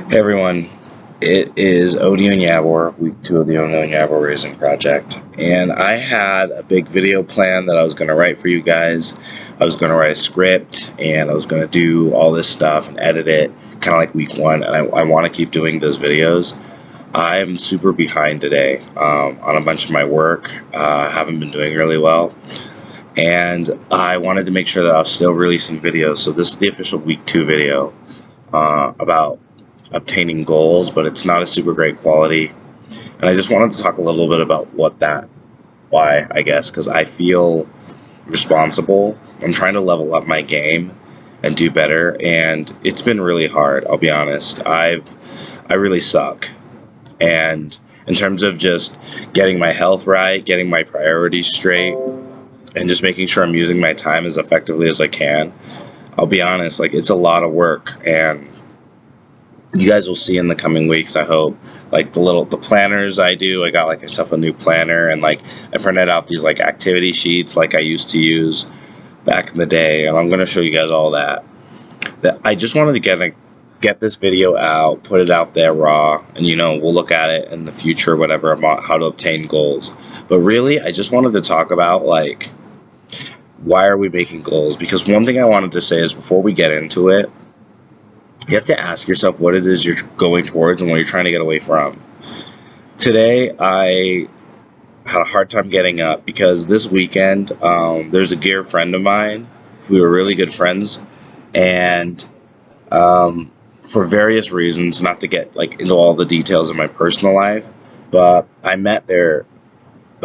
Hey everyone, it is Odie and Yabor, week 2 of the Odie and Yabor Raising Project. And I had a big video plan that I was going to write for you guys. I was going to write a script and I was going to do all this stuff and edit it, kind of like week 1. And I want to keep doing those videos. I'm super behind today on a bunch of my work. I haven't been doing really well. And I wanted to make sure that I was still releasing videos. So this is the official week 2 video about obtaining goals, but it's not a super great quality. And I just wanted to talk a little bit about why, I guess, because I feel responsible. I'm trying to level up my game and do better, and it's been really hard, I'll be honest. I really suck. And in terms of just getting my health right, getting my priorities straight, and just making sure I'm using my time as effectively as I can, I'll be honest, like, it's a lot of work, and you guys will see in the coming weeks, I hope. Like the planners I do, I got like myself a new planner, and like I printed out these like activity sheets like I used to use back in the day, and I'm gonna show you guys all that. That I just wanted to get this video out, put it out there raw, and we'll look at it in the future or whatever about how to obtain goals. But really, I just wanted to talk about like why are we making goals? Because one thing I wanted to say is before we get into it, you have to ask yourself what it is you're going towards and what you're trying to get away from. Today, I had a hard time getting up because this weekend, there's a dear friend of mine. We were really good friends, and for various reasons, not to get like into all the details of my personal life, but I met their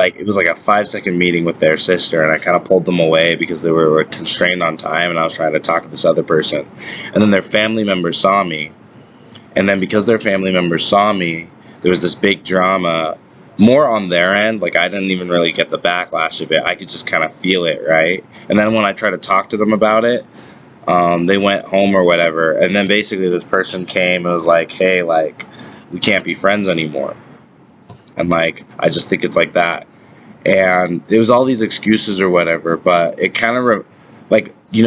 it was like a 5-second meeting with their sister, and I kind of pulled them away because they were constrained on time, and I was trying to talk to this other person. And then their family members saw me, and then because their family members saw me, there was this big drama, more on their end. Like, I didn't even really get the backlash of it. I could just kind of feel it, right? And then when I tried to talk to them about it, they went home or whatever, and then basically this person came and was like, hey, like, we can't be friends anymore. And like, I just think it's like that. And it was all these excuses or whatever, but it kind of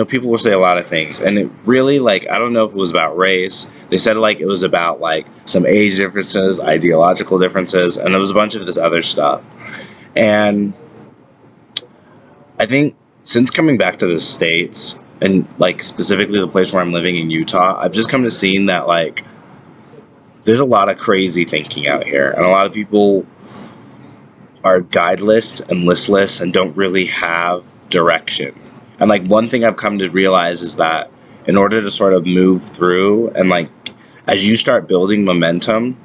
people will say a lot of things, and it really, like, I don't know if it was about race. They said like it was about like some age differences, ideological differences, and there was a bunch of this other stuff. And I think since coming back to the States, and like specifically the place where I'm living in Utah, I've just come to seeing that like there's a lot of crazy thinking out here, and a lot of people are guideless and listless and don't really have direction. And like one thing I've come to realize is that in order to sort of move through and like as you start building momentum,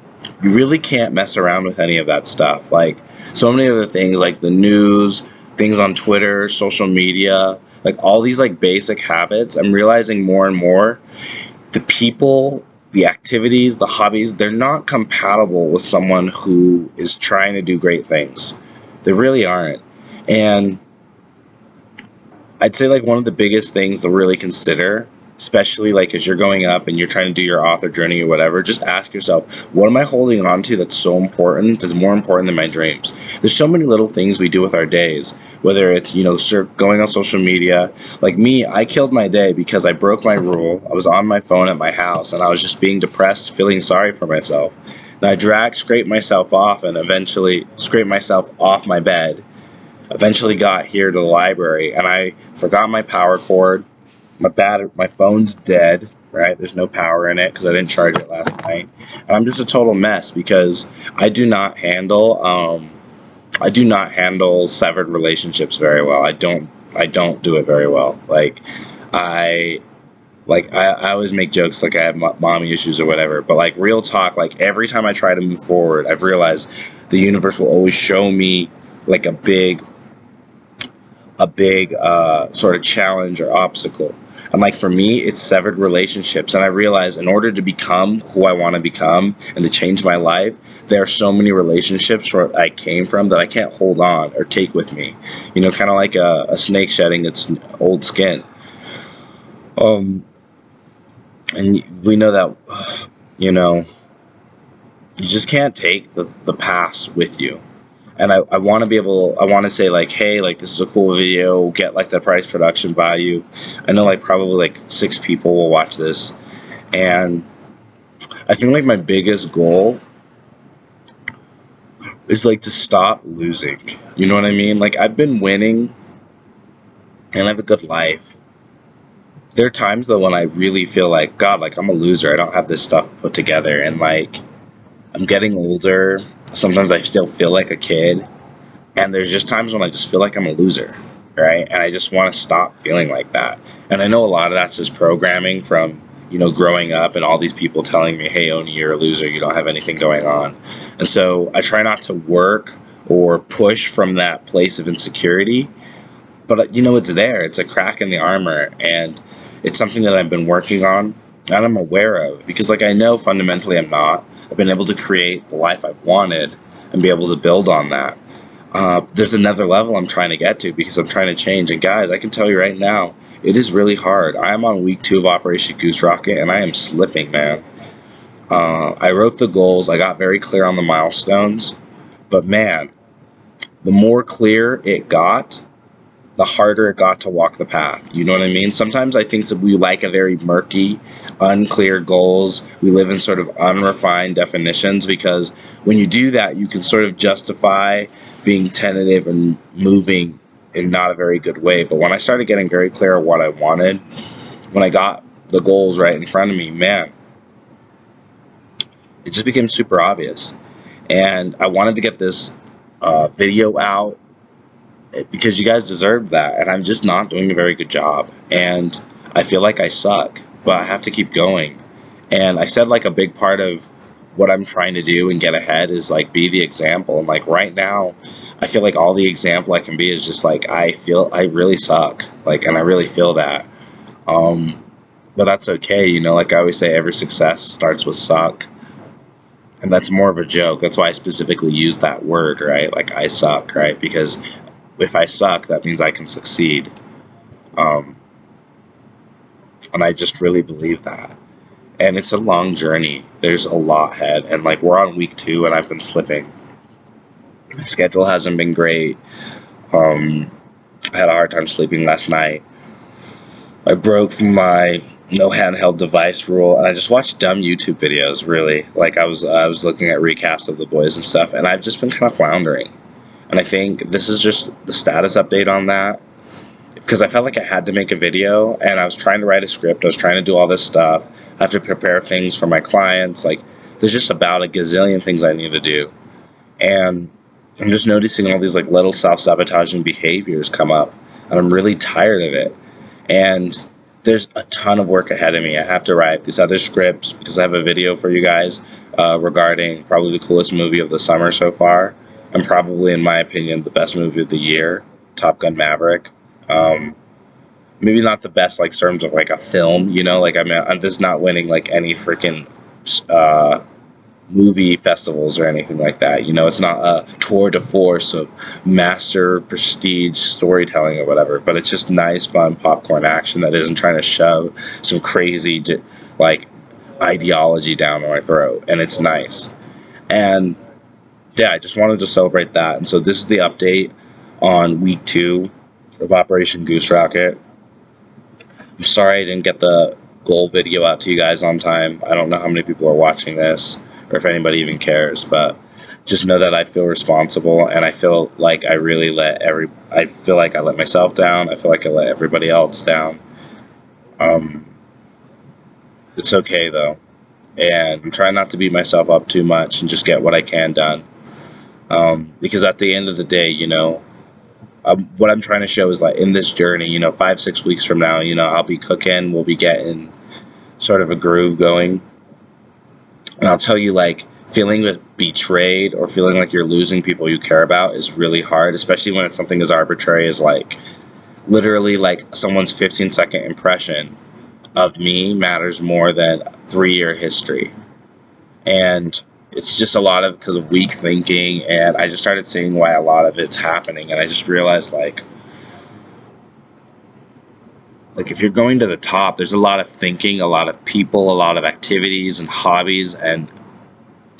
you really can't mess around with any of that stuff. Like so many other things, like the news, things on Twitter, social media, like all these like basic habits, I'm realizing more and more the people, the activities, the hobbies, they're not compatible with someone who is trying to do great things. They really aren't. And I'd say like one of the biggest things to really consider, especially like as you're going up and you're trying to do your author journey or whatever, just ask yourself, what am I holding on to that's so important, that's more important than my dreams? There's so many little things we do with our days, whether it's, going on social media. Like me, I killed my day because I broke my rule. I was on my phone at my house and I was just being depressed, feeling sorry for myself. And I scraped myself off and eventually scraped myself off my bed. Eventually got here to the library and I forgot my power cord. My phone's dead, right? There's no power in it because I didn't charge it last night. And I'm just a total mess because I do not handle severed relationships very well. I don't do it very well. I always make jokes like I have mommy issues or whatever, but like real talk, like every time I try to move forward, I've realized the universe will always show me like a big sort of challenge or obstacle. And like for me, it's severed relationships. And I realize in order to become who I want to become and to change my life, there are so many relationships where I came from that I can't hold on or take with me. Kind of like a snake shedding its old skin. And we know that, you just can't take the past with you. And I want to say like, hey, like this is a cool video, get like the price production value. I know like probably like 6 people will watch this. And I think like my biggest goal is like to stop losing. You know what I mean? Like I've been winning and I have a good life. There are times though when I really feel like, God, like I'm a loser. I don't have this stuff put together, and like I'm getting older. Sometimes I still feel like a kid, and there's just times when I just feel like I'm a loser, right? And I just want to stop feeling like that. And I know a lot of that's just programming from, growing up and all these people telling me, hey, Oni, you're a loser. You don't have anything going on. And so I try not to work or push from that place of insecurity. But, it's there. It's a crack in the armor. And it's something that I've been working on and I'm aware of because, like, I know fundamentally I'm not. I've been able to create the life I've wanted and be able to build on that. There's another level I'm trying to get to because I'm trying to change. And guys, I can tell you right now, it is really hard. I am on week 2 of Operation Goose Rocket, and I am slipping, man. I wrote the goals. I got very clear on the milestones. But man, the more clear it got, the harder it got to walk the path. You know what I mean? Sometimes I think that we like a very murky, unclear goals. We live in sort of unrefined definitions because when you do that, you can sort of justify being tentative and moving in not a very good way. But when I started getting very clear on what I wanted, when I got the goals right in front of me, man, it just became super obvious. And I wanted to get this video out because you guys deserve that, and I'm just not doing a very good job, and I feel like I suck, but I have to keep going. And I said like a big part of what I'm trying to do and get ahead is like be the example, and like right now I feel like all the example I can be is just like I feel I really suck, like, and I really feel that. um but that's okay, like I always say, every success starts with suck, and that's more of a joke. That's why I specifically use that word, right? Like I suck, right? Because if I suck, that means I can succeed. Um, and I just really believe that. And it's a long journey. There's a lot ahead. And like we're on week 2 and I've been slipping. My schedule hasn't been great. Um, I had a hard time sleeping last night. I broke my no handheld device rule, and I just watched dumb YouTube videos. Really, like I was looking at recaps of The Boys and stuff, and I've just been kind of floundering. And I think this is just the status update on that because I felt like I had to make a video, and I was trying to write a script. I was trying to do all this stuff. I have to prepare things for my clients. Like, there's just about a gazillion things I need to do. And I'm just noticing all these like little self-sabotaging behaviors come up, and I'm really tired of it. And there's a ton of work ahead of me. I have to write these other scripts because I have a video for you guys regarding probably the coolest movie of the summer so far, and probably, in my opinion, the best movie of the year, Top Gun Maverick. Um, Maybe not the best like terms of like a film, like I'm just not winning like any freaking uh, movie festivals or anything like that. It's not a tour de force of master prestige storytelling or whatever, but it's just nice, fun popcorn action that isn't trying to shove some crazy like ideology down my throat, and it's nice. And yeah, I just wanted to celebrate that. And so this is the update on week 2 of Operation Goose Rocket. I'm sorry I didn't get the goal video out to you guys on time. I don't know how many people are watching this or if anybody even cares, but just know that I feel responsible, and I feel like I feel like I let myself down. I feel like I let everybody else down. Um, it's okay though. And I'm trying not to beat myself up too much and just get what I can done. Because at the end of the day, what I'm trying to show is like in this journey, 5-6 weeks from now, I'll be cooking, we'll be getting sort of a groove going. And I'll tell you, like, feeling betrayed or feeling like you're losing people you care about is really hard, especially when it's something as arbitrary as like literally like someone's 15-second impression of me matters more than 3-year history. And it's just a lot of because of weak thinking, and I just started seeing why a lot of it's happening, and I just realized like if you're going to the top, there's a lot of thinking, a lot of people, a lot of activities and hobbies and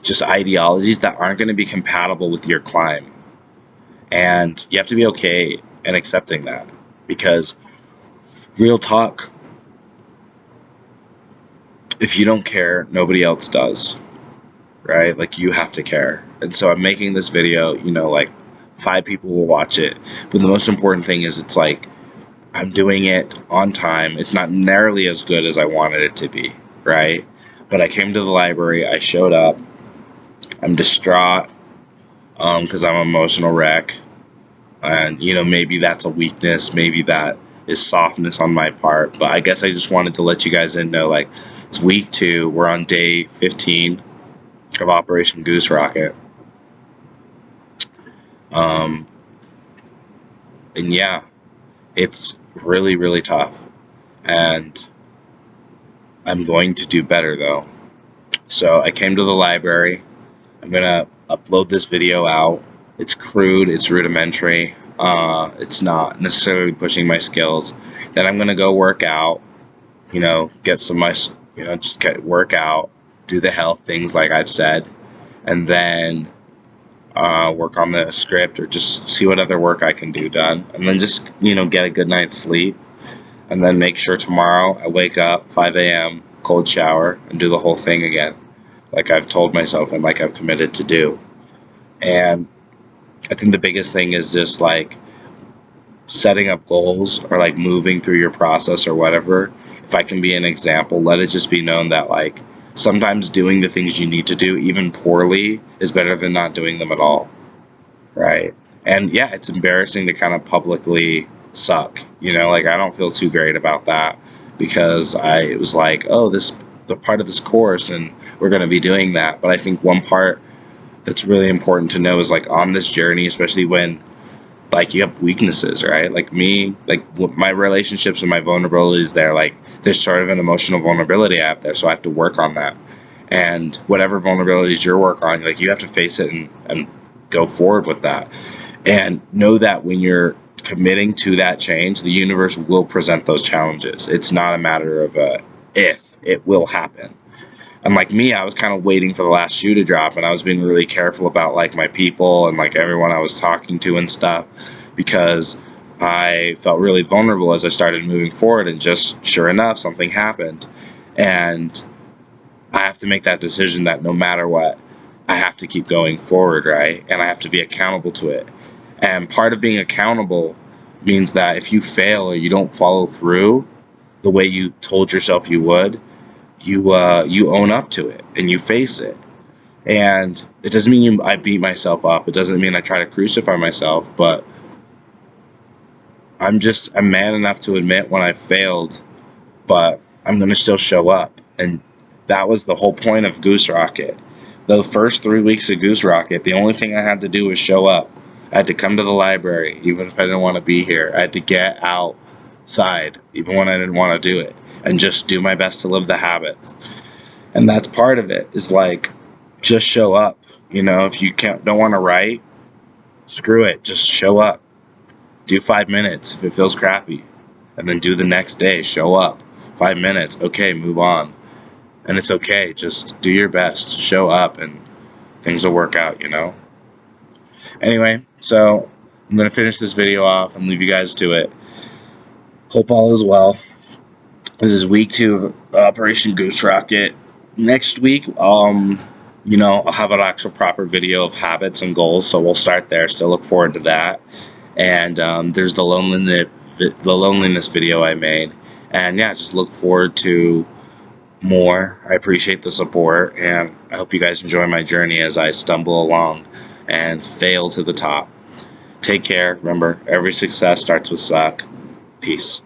just ideologies that aren't going to be compatible with your climb. And you have to be okay and accepting that, because real talk, if you don't care, nobody else does, right? Like, you have to care. And so I'm making this video, like 5 people will watch it. But the most important thing is it's like I'm doing it on time. It's not nearly as good as I wanted it to be, right? But I came to the library, I showed up, I'm distraught because I'm an emotional wreck. And, maybe that's a weakness, maybe that is softness on my part. But I guess I just wanted to let you guys know, like, it's week 2. We're on day 15 of Operation Goose Rocket. And yeah, it's really, really tough. And I'm going to do better, though. So I came to the library. I'm going to upload this video out. It's crude, it's rudimentary. It's not necessarily pushing my skills. Then I'm going to go work out, get some nice, just work out, do the health things like I've said, and then work on the script or just see what other work I can do done. And then just, get a good night's sleep. And then make sure tomorrow I wake up 5 a.m., cold shower, and do the whole thing again, like I've told myself and like I've committed to do. And I think the biggest thing is just like setting up goals or like moving through your process or whatever. If I can be an example, let it just be known that like sometimes doing the things you need to do, even poorly, is better than not doing them at all, right? And yeah, it's embarrassing to kind of publicly suck, like I don't feel too great about that because it was like, oh, the part of this course and we're going to be doing that. But I think one part that's really important to know is like on this journey, especially when like you have weaknesses, right? Like me, like my relationships and my vulnerabilities there, like there's sort of an emotional vulnerability I have there, so I have to work on that. And whatever vulnerabilities you're working on, like you have to face it and go forward with that. And know that when you're committing to that change, the universe will present those challenges. It's not a matter of if, it will happen. And like me, I was kind of waiting for the last shoe to drop, and I was being really careful about like my people and like everyone I was talking to and stuff, because I felt really vulnerable as I started moving forward. And just sure enough, something happened, and I have to make that decision that no matter what, I have to keep going forward, right? And I have to be accountable to it. And part of being accountable means that if you fail or you don't follow through the way you told yourself you would, you own up to it and you face it. And it doesn't mean I beat myself up. It doesn't mean I try to crucify myself, but I'm man enough to admit when I failed, but I'm going to still show up. And that was the whole point of Goose Rocket. The first 3 weeks of Goose Rocket, the only thing I had to do was show up. I had to come to the library, even if I didn't want to be here. I had to get outside, even when I didn't want to do it, and just do my best to live the habits. And that's part of it, is like, just show up. If you don't want to write, screw it, just show up. Do 5 minutes if it feels crappy, and then do the next day. Show up 5 minutes, okay, move on. And it's okay, just do your best, show up, and things will work out. Anyway, so I'm going to finish this video off and leave you guys to it. Hope all is well. This is week 2 of Operation Goose Rocket. Next week, I'll have an actual proper video of habits and goals, so we'll start there. Still look forward to that. And there's the loneliness video I made. And yeah, just look forward to more. I appreciate the support, and I hope you guys enjoy my journey as I stumble along and fail to the top. Take care. Remember, every success starts with suck. Peace.